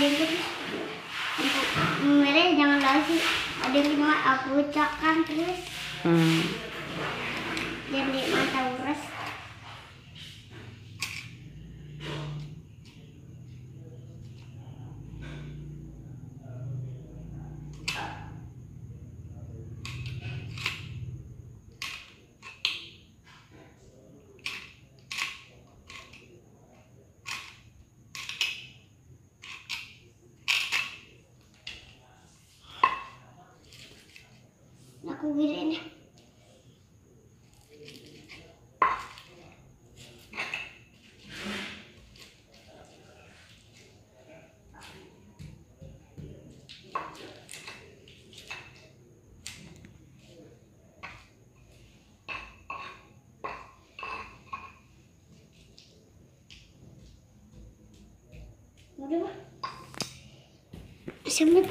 ada yang terus mereka jangan lagi ada yang cuma aku ucapkan terus jadi mata urus. Aku gini. Udah, Pak. Sampai